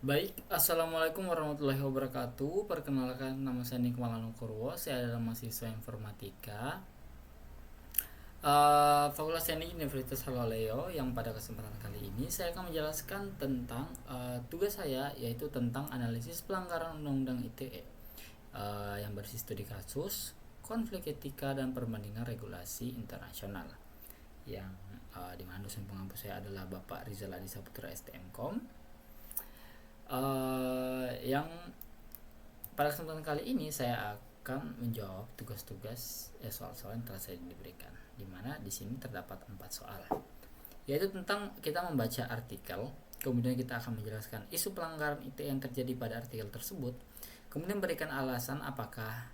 Baik, Assalamualaikum warahmatullahi wabarakatuh. Perkenalkan, nama saya Nikmal Purwo. Saya adalah mahasiswa informatika Fakultas Teknik Universitas Haloleo. Yang pada kesempatan kali ini saya akan menjelaskan tentang tugas saya, yaitu tentang analisis pelanggaran Undang-Undang ITE yang berisi studi kasus, konflik etika, dan perbandingan regulasi internasional. Yang di mana dosen pengampu saya adalah Bapak Rizal Adi Saputra STMkom. Yang pada kesempatan kali ini saya akan menjawab tugas-tugas soal-soal yang telah saya diberikan, di mana di sini terdapat 4 soal, yaitu tentang kita membaca artikel, kemudian kita akan menjelaskan isu pelanggaran IT yang terjadi pada artikel tersebut, kemudian berikan alasan apakah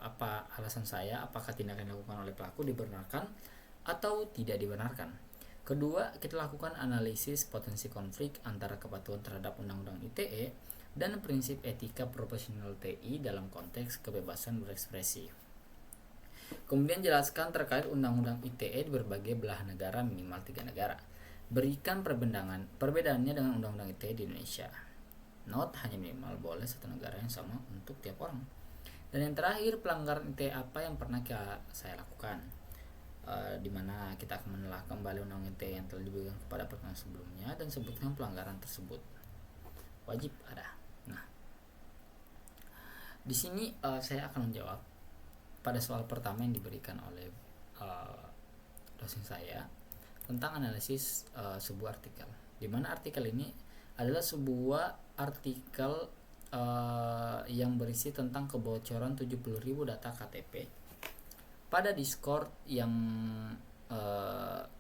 apa alasan saya apakah tindakan yang dilakukan oleh pelaku dibenarkan atau tidak dibenarkan. Kedua, kita lakukan analisis potensi konflik antara kepatuhan terhadap Undang-Undang ITE dan prinsip etika profesional TI dalam konteks kebebasan berekspresi. Kemudian jelaskan terkait Undang-Undang ITE di berbagai belahan negara minimal 3 negara. Berikan perbedaannya dengan Undang-Undang ITE di Indonesia. Not hanya minimal boleh satu negara yang sama untuk tiap orang. Dan yang terakhir, pelanggaran ITE apa yang pernah saya lakukan, di mana kita akan menelaah kembali Undang-Undang ITE yang telah diberikan kepada pertemuan sebelumnya dan sebutkan pelanggaran tersebut wajib ada. Nah, di sini saya akan menjawab pada soal pertama yang diberikan oleh dosen saya tentang analisis sebuah artikel, di mana artikel ini adalah sebuah artikel yang berisi tentang kebocoran 70.000 data KTP pada Discord yang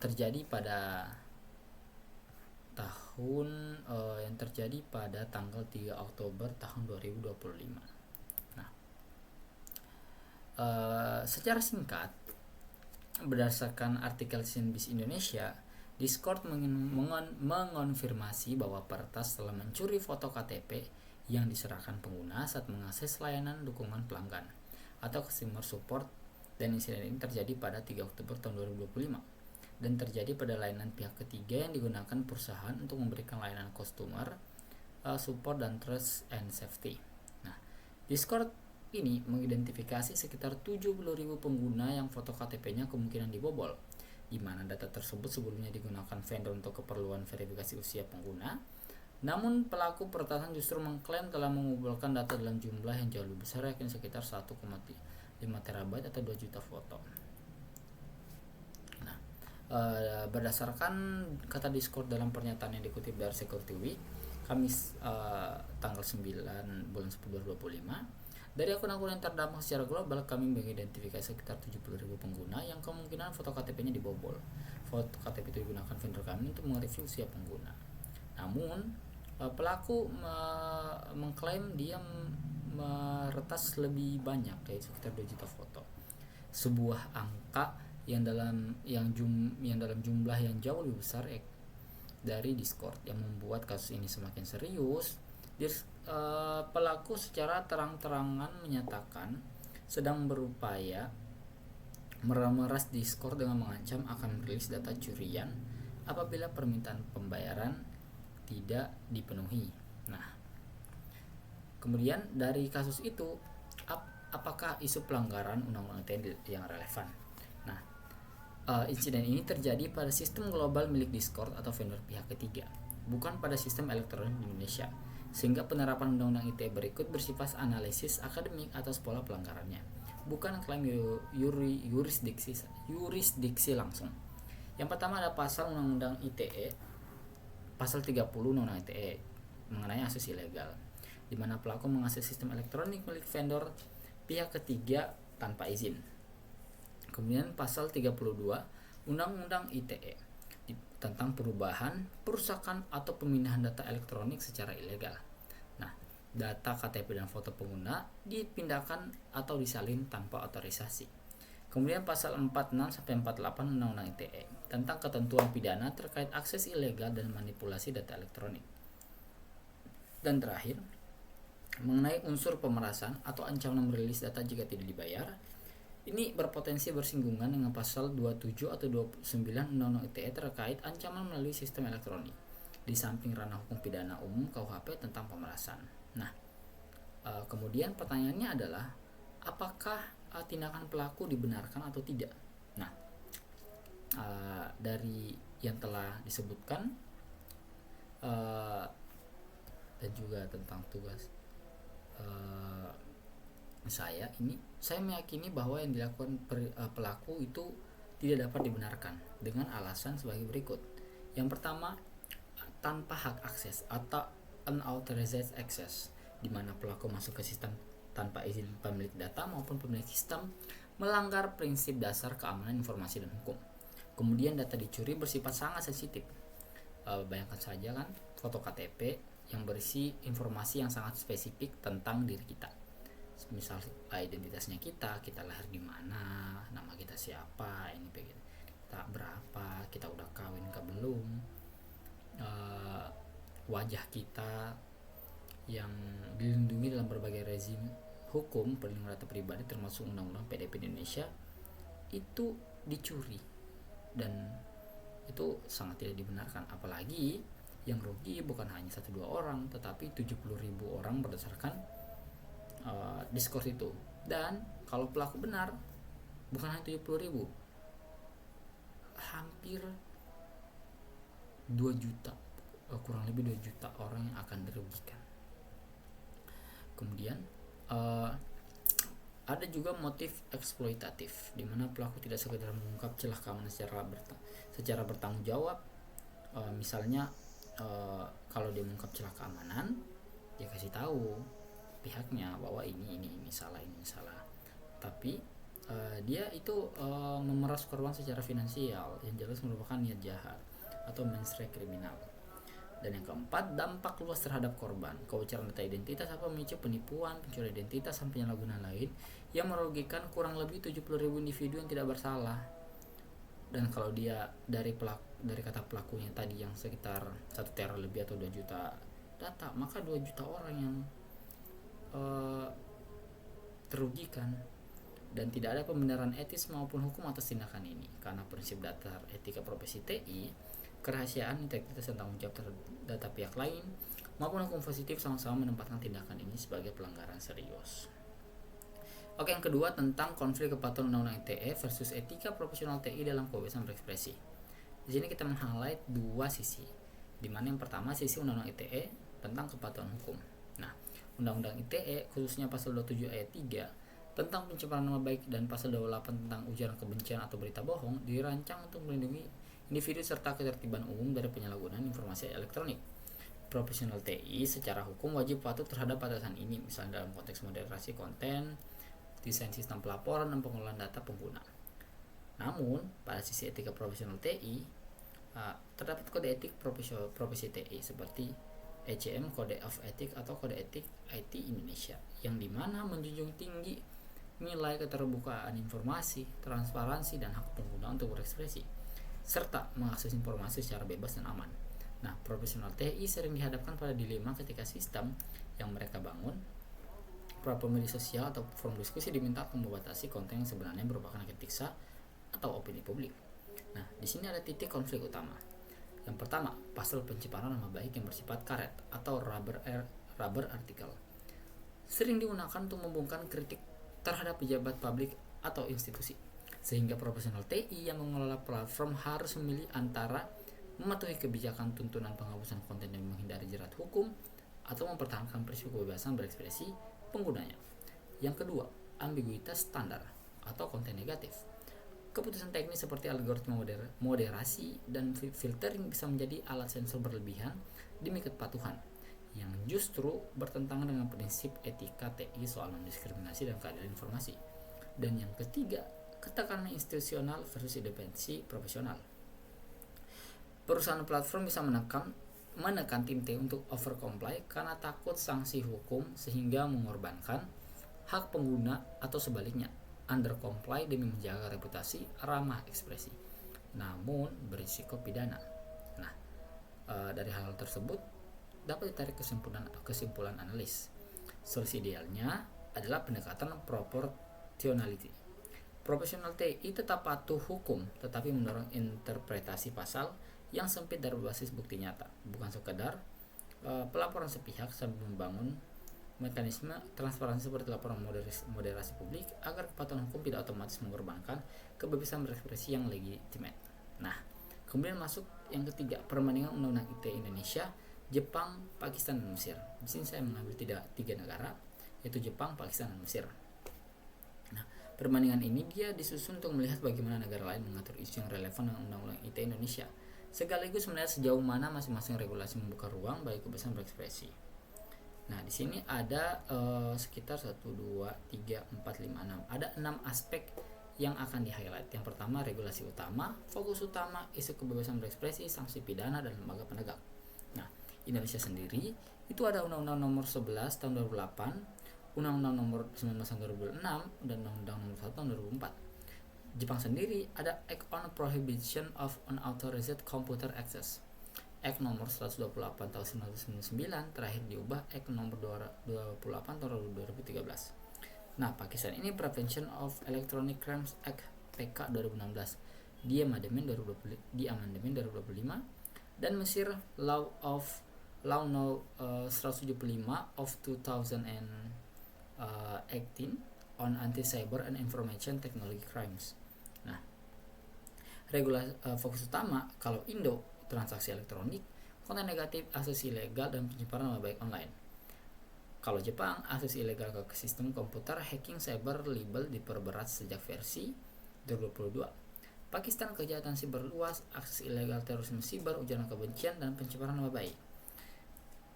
terjadi pada tanggal 3 Oktober tahun 2025. Nah, secara singkat, berdasarkan artikel CNBC Indonesia, Discord mengonfirmasi bahwa peretas telah mencuri foto KTP yang diserahkan pengguna saat mengakses layanan dukungan pelanggan atau customer support, dan insiden ini terjadi pada 3 Oktober tahun 2025 dan terjadi pada layanan pihak ketiga yang digunakan perusahaan untuk memberikan layanan customer support dan trust and safety. Nah, Discord ini mengidentifikasi sekitar 70.000 pengguna yang foto KTP-nya kemungkinan dibobol, di mana data tersebut sebelumnya digunakan vendor untuk keperluan verifikasi usia pengguna. Namun pelaku peretasan justru mengklaim telah mengumpulkan data dalam jumlah yang jauh lebih besar, yakni sekitar 1,5 terabyte atau 2 juta foto. Nah, berdasarkan kata Discord dalam pernyataan yang dikutip dari Security Week, Kamis tanggal 9 bulan 10 2025, dari akun-akun yang terdampak secara global, kami mengidentifikasi sekitar 70.000 pengguna yang kemungkinan foto KTP-nya dibobol. Foto KTP itu digunakan vendor kami untuk mereview usia pengguna. Namun, pelaku mengklaim dia meretas lebih banyak, yaitu sekitar 2 juta foto. Sebuah angka yang dalam jumlah yang jauh lebih besar dari Discord, yang membuat kasus ini semakin serius. Pelaku secara terang-terangan menyatakan sedang berupaya memeras Discord dengan mengancam akan merilis data curian apabila permintaan pembayaran tidak dipenuhi. Nah, kemudian dari kasus itu, apakah isu pelanggaran Undang-Undang ITE yang relevan? Nah, insiden ini terjadi pada sistem global milik Discord atau vendor pihak ketiga, bukan pada sistem elektronik di Indonesia, sehingga penerapan Undang-Undang ITE berikut bersifat analisis akademik atas pola pelanggarannya, bukan klaim yurisdiksi langsung. Yang pertama ada pasal Undang-Undang ITE, pasal 30 Undang-Undang ITE mengenai akses ilegal, di mana pelaku mengakses sistem elektronik milik vendor pihak ketiga tanpa izin. Kemudian pasal 32 Undang-Undang ITE tentang perubahan, perusakan atau pemindahan data elektronik secara ilegal. Nah, data KTP dan foto pengguna dipindahkan atau disalin tanpa otorisasi. Kemudian pasal 46 sampai 48 Undang-Undang ITE tentang ketentuan pidana terkait akses ilegal dan manipulasi data elektronik. Dan terakhir, mengenai unsur pemerasan atau ancaman merilis data jika tidak dibayar, Ini berpotensi bersinggungan dengan pasal 27 atau 29 Undang-Undang ITE terkait ancaman melalui sistem elektronik, di samping ranah hukum pidana umum KUHP tentang pemerasan. Nah, kemudian pertanyaannya adalah apakah tindakan pelaku dibenarkan atau tidak? Nah, dari yang telah disebutkan dan juga tentang tugas saya meyakini bahwa yang dilakukan pelaku itu tidak dapat dibenarkan dengan alasan sebagai berikut. Yang pertama, tanpa hak akses atau unauthorized access, di mana pelaku masuk ke sistem tanpa izin pemilik data maupun pemilik sistem, melanggar prinsip dasar keamanan informasi dan hukum. Kemudian data dicuri bersifat sangat sensitif. Bayangkan saja kan foto KTP yang berisi informasi yang sangat spesifik tentang diri kita. Misal identitasnya kita lahir di mana, nama kita siapa, ini begitu, kita berapa, kita udah kawin ke belum, wajah kita yang dilindungi dalam berbagai rezim hukum perlindungan data pribadi termasuk undang-undang PDP di Indonesia itu dicuri, dan itu sangat tidak dibenarkan. Apalagi yang rugi bukan hanya 1-2 orang tetapi 70.000 orang berdasarkan diskurs itu. Dan kalau pelaku benar, bukan hanya 70.000, hampir 2 juta, kurang lebih 2 juta orang yang akan dirugikan. Kemudian ada juga motif eksploitatif, di mana pelaku tidak sekedar mengungkap celah keamanan secara bertanggung jawab. Misalnya kalau dia mengungkap celah keamanan, dia kasih tahu pihaknya bahwa ini salah, tapi dia itu memeras korban secara finansial, yang jelas merupakan niat jahat atau mensreah kriminal. Dan yang keempat, dampak luas terhadap korban, kebocoran data identitas apa memicu penipuan, pencurian identitas sampai penyalahgunaan lain yang merugikan kurang lebih 70.000 individu yang tidak bersalah. Dan kalau dia dari kata pelakunya tadi yang sekitar 1 tera lebih atau 2 juta data, maka 2 juta orang yang terugikan, dan tidak ada pembenaran etis maupun hukum atas tindakan ini karena prinsip dasar etika profesi TI, kerahasiaan, integritas dan tanggung jawab terhadap data pihak lain maupun hukum positif sama-sama menempatkan tindakan ini sebagai pelanggaran serius. Oke, yang kedua tentang konflik kepatuhan Undang-Undang ITE versus etika profesional TI dalam kebebasan berekspresi. Di sini kita meng-highlight 2 sisi, di mana yang pertama sisi Undang-Undang ITE tentang kepatuhan hukum. Nah, Undang-Undang ITE khususnya pasal 27 ayat 3 tentang pencemaran nama baik dan pasal 28 tentang ujaran kebencian atau berita bohong dirancang untuk melindungi individu serta ketertiban umum dari penyalahgunaan informasi elektronik. Profesional TI secara hukum wajib patuh terhadap batasan ini, misalnya dalam konteks moderasi konten, desain sistem pelaporan dan pengelolaan data pengguna. Namun, pada sisi etika profesional TI, terdapat kode etik profesi TI seperti ECM Code of Ethics atau Kode Etik IT Indonesia, yang dimana menjunjung tinggi nilai keterbukaan informasi, transparansi, dan hak pengguna untuk berekspresi, serta mengakses informasi secara bebas dan aman. Nah, profesional TI sering dihadapkan pada dilema ketika sistem yang mereka bangun, platform media sosial atau forum diskusi diminta membatasi konten yang sebenarnya merupakan kritik atau opini publik. Nah, di sini ada titik konflik utama. Yang pertama, pasal pencemaran nama baik yang bersifat karet atau rubber article sering digunakan untuk membungkam kritik terhadap pejabat publik atau institusi, sehingga profesional TI yang mengelola platform harus memilih antara mematuhi kebijakan tuntunan penghapusan konten yang menghindari jerat hukum atau mempertahankan prinsip kebebasan berekspresi penggunanya. Yang kedua, ambiguitas standar atau konten negatif. Keputusan teknis seperti algoritma moderasi dan filtering bisa menjadi alat sensor berlebihan demi kepatuhan, yang justru bertentangan dengan prinsip etika TI soal non-diskriminasi dan keadilan informasi. Dan yang ketiga, ketekanan institusional versus independensi profesional. Perusahaan platform bisa menekan tim TI untuk over comply karena takut sanksi hukum, sehingga mengorbankan hak pengguna, atau sebaliknya under comply demi menjaga reputasi ramah ekspresi, namun berisiko pidana. Nah, dari hal tersebut dapat ditarik kesimpulan analis. Solusi idealnya adalah pendekatan proportionality, Profesional TI tetap patuh hukum, tetapi mendorong interpretasi pasal yang sempit dan berbasis bukti nyata, bukan sekedar pelaporan sepihak, sambil membangun mekanisme transparansi seperti laporan moderasi publik agar kepatuhan hukum tidak otomatis mengorbankan kebebasan berekspresi yang legitimate. Nah, kemudian masuk yang ketiga, perbandingan undang-undang ITE Indonesia, Jepang, Pakistan, dan Mesir. Di sini saya mengambil tiga negara, yaitu Jepang, Pakistan, dan Mesir. Nah, perbandingan ini dia disusun untuk melihat bagaimana negara lain mengatur isu yang relevan dengan undang-undang ITE Indonesia, sekaligus melihat sejauh mana masing-masing regulasi membuka ruang bagi kebebasan berekspresi. Nah, di sini ada sekitar 1, 2, 3, 4, 5, 6. Ada 6 aspek yang akan di-highlight. Yang pertama, regulasi utama, fokus utama, isu kebebasan berekspresi, sanksi pidana, dan lembaga penegak. Nah, Indonesia sendiri itu ada Undang-Undang Nomor 11 Tahun 2008, Undang-Undang Nomor 19 Tahun 2006, dan Undang-Undang Nomor 1 Tahun 2004. Jepang sendiri ada Act on Prohibition of Unauthorized Computer Access, Act nomor 128 tahun 1999, terakhir diubah Act nomor 28 tahun 2013. Nah, Pakistan ini Prevention of Electronic Crimes Act PK 2016 di amandemen 2025, dan Mesir Law No 175 of 2018 on Anti-Cyber and Information Technology Crimes. Nah, fokus utama kalau Indo, transaksi elektronik, konten negatif, akses ilegal, dan pencemaran nama baik online. Kalau Jepang, akses ilegal ke sistem komputer, hacking, cyber, libel diperberat sejak versi 2022. Pakistan, kejahatan siber luas, akses ilegal, terorisme siber, ujaran kebencian, dan pencemaran nama baik.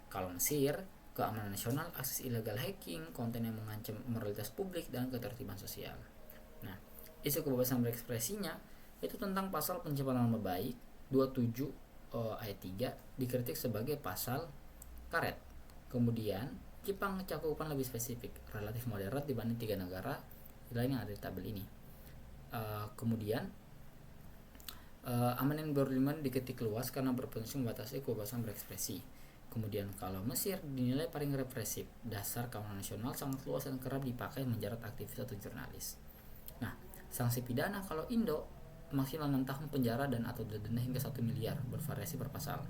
Kalau Mesir, keamanan nasional, akses ilegal, hacking, konten yang mengancam moralitas publik, dan ketertiban sosial. Nah, isu kebebasan berekspresinya itu tentang pasal pencemaran nama baik 27 ayat 3 dikritik sebagai pasal karet. Kemudian Jepang cakupan lebih spesifik, relatif moderat dibanding 3 negara lain yang ada di tabel ini. Kemudian amandemen 2005 dikritik luas karena berpotensi membatasi kebebasan berekspresi. Kemudian kalau Mesir dinilai paling represif, dasar keamanan nasional sangat luas dan kerap dipakai menjerat aktivis atau jurnalis. Nah, sanksi pidana kalau Indo maksimal 6 tahun penjara dan atau denda hingga 1 miliar, bervariasi per pasal.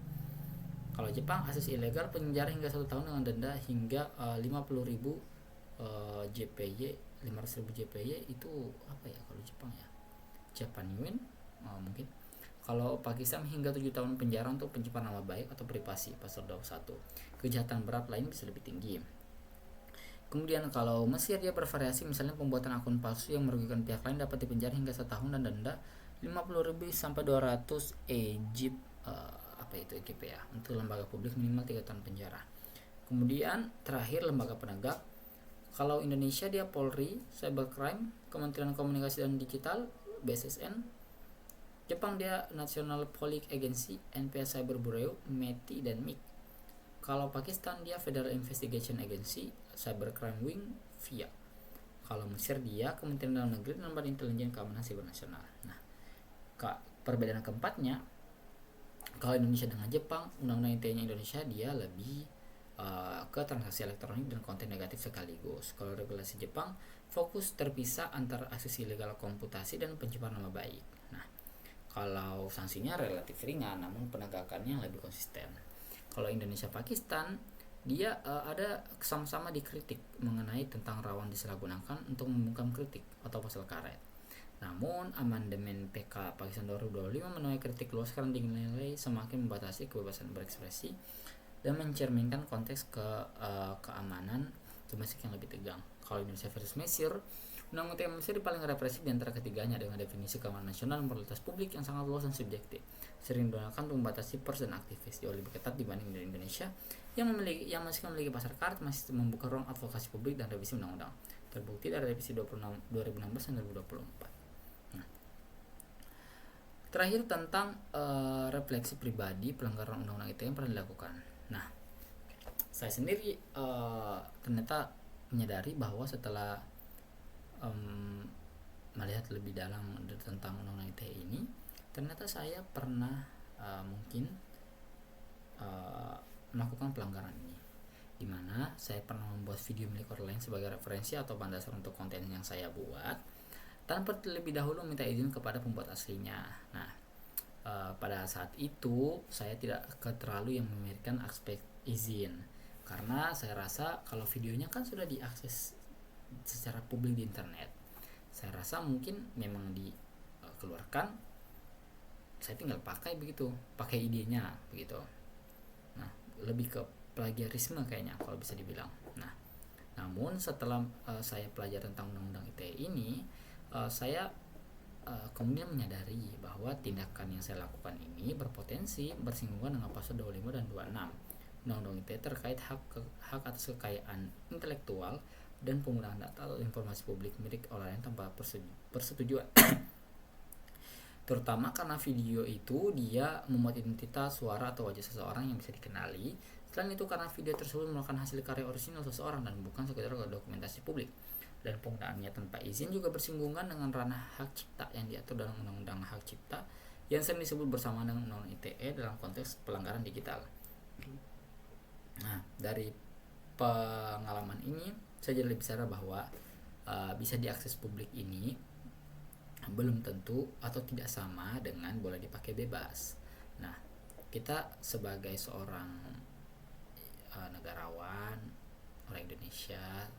Kalau Jepang, akses ilegal, penjara hingga 1 tahun dengan denda hingga 50.000 JPY, 500.000 JPY itu apa ya kalau Jepang ya? Japan Yen mungkin. Kalau Pakistan hingga 7 tahun penjara untuk pencemaran nama baik atau privasi, pasal 21. Kejahatan berat lain bisa lebih tinggi. Kemudian kalau Mesir dia bervariasi, misalnya pembuatan akun palsu yang merugikan pihak lain dapat dipenjara hingga 1 tahun dan denda 50.000 sampai 200 Egypt EGP ya. Untuk lembaga publik minimal 3 tahun penjara. Kemudian terakhir lembaga penegak. Kalau Indonesia dia Polri, Cybercrime, Kementerian Komunikasi dan Digital, BSSN. Jepang dia National Police Agency, NPS Cyber Bureau, METI, dan MIC. Kalau Pakistan dia Federal Investigation Agency, Cybercrime Wing, FIA. Kalau Mesir dia Kementerian Dalam Negeri dan Badan Intelijen Keamanan Siber Nasional. Nah, perbedaan keempatnya, kalau Indonesia dengan Jepang, undang-undang ITE-nya Indonesia dia lebih ke transaksi elektronik dan konten negatif sekaligus. Kalau regulasi Jepang fokus terpisah antara akses ilegal komputasi dan pencemaran nama baik. Nah, kalau sanksinya relatif ringan namun penegakannya lebih konsisten. Kalau Indonesia Pakistan dia ada sama-sama dikritik mengenai tentang rawan disalahgunakan untuk membungkam kritik atau pasal karet. Namun amandemen PK Pakistan 2025 menuai kritik luas karena dinilai semakin membatasi kebebasan berekspresi dan mencerminkan konteks keamanan domestik yang lebih tegang. Kalau Indonesia versus Mesir, undang-undang Mesir paling represif di antara ketiganya dengan definisi keamanan nasional dan moralitas publik yang sangat luas dan subjektif, sering digunakan untuk membatasi pers dan aktivis, jauh lebih ketat dibanding di Indonesia yang masih memiliki pasar karet, masih membuka ruang advokasi publik dan revisi undang-undang. Terbukti dari revisi 2016 dan 2024. Terakhir tentang refleksi pribadi pelanggaran undang-undang ITE yang pernah dilakukan. Nah, saya sendiri ternyata menyadari bahwa setelah melihat lebih dalam tentang undang-undang ITE ini, ternyata saya pernah mungkin melakukan pelanggaran ini, dimana saya pernah membuat video milik orang lain sebagai referensi atau bahan dasar untuk konten yang saya buat. tanpa terlebih dahulu minta izin kepada pembuat aslinya. Nah, pada saat itu saya tidak terlalu yang memikirkan aspek izin, karena saya rasa kalau videonya kan sudah diakses secara publik di internet, saya rasa mungkin memang dikeluarkan, saya tinggal pakai begitu, pakai idenya begitu. Nah, lebih ke plagiarisme kayaknya kalau bisa dibilang. Nah, namun setelah saya pelajari tentang undang-undang ITE ini, saya kemudian menyadari bahwa tindakan yang saya lakukan ini berpotensi bersinggungan dengan pasal 25 dan 26 Undang-Undang ITE terkait hak atas kekayaan intelektual dan penggunaan data atau informasi publik milik orang lain tanpa persetujuan. Terutama karena video itu dia memuat identitas, suara atau wajah seseorang yang bisa dikenali. Selain itu karena video tersebut merupakan hasil karya orisinal seseorang dan bukan sekedar dokumentasi publik. Dan penggunaannya tanpa izin juga bersinggungan dengan ranah hak cipta yang diatur dalam Undang-Undang Hak Cipta yang sering disebut bersama dengan Undang-Undang ITE dalam konteks pelanggaran digital. Nah, dari pengalaman ini saya jadi lebih sadar bahwa bisa diakses publik ini belum tentu atau tidak sama dengan boleh dipakai bebas. Nah, kita sebagai seorang negarawan, orang Indonesia,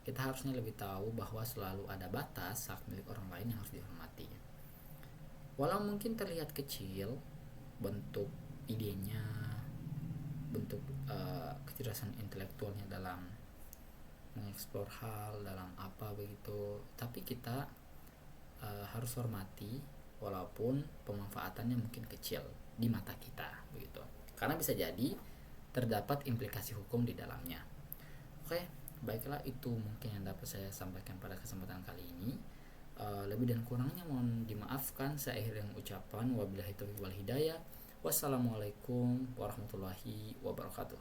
kita harusnya lebih tahu bahwa selalu ada batas hak milik orang lain yang harus dihormati. Walau mungkin terlihat kecil bentuk idenya, bentuk kecerdasan intelektualnya dalam mengeksplor hal, dalam apa begitu, tapi kita harus hormati walaupun pemanfaatannya mungkin kecil di mata kita begitu, karena bisa jadi terdapat implikasi hukum di dalamnya. Oke, baiklah, itu mungkin yang dapat saya sampaikan pada kesempatan kali ini. Lebih dan kurangnya mohon dimaafkan. Saya akhiri dengan ucapan wabillahi taufiq wal hidayah. Wassalamualaikum warahmatullahi wabarakatuh.